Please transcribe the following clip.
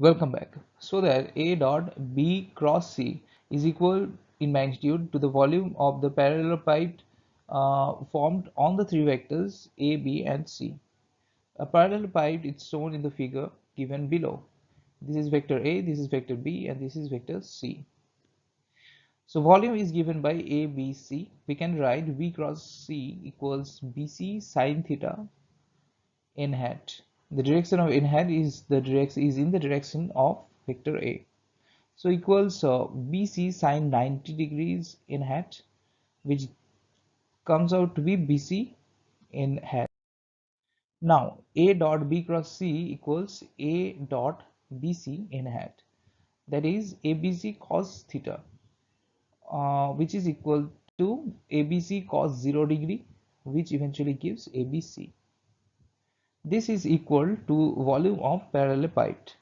Welcome back. So that A dot B cross C is equal in magnitude to the volume of the parallelepiped formed on the three vectors A, B and C. A parallelepiped is shown in the figure given below. This is vector A, this is vector B and this is vector C. So volume is given by A, B, C. We can write B cross C equals BC sine theta n hat. The direction of n hat is in the direction of vector A. So equals BC sine 90 degrees in hat, which comes out to be BC in hat. Now A dot B cross C equals A dot BC in hat, that is ABC cos theta, which is equal to ABC cos 0 degree, which eventually gives ABC. This is equal to volume of parallelepiped.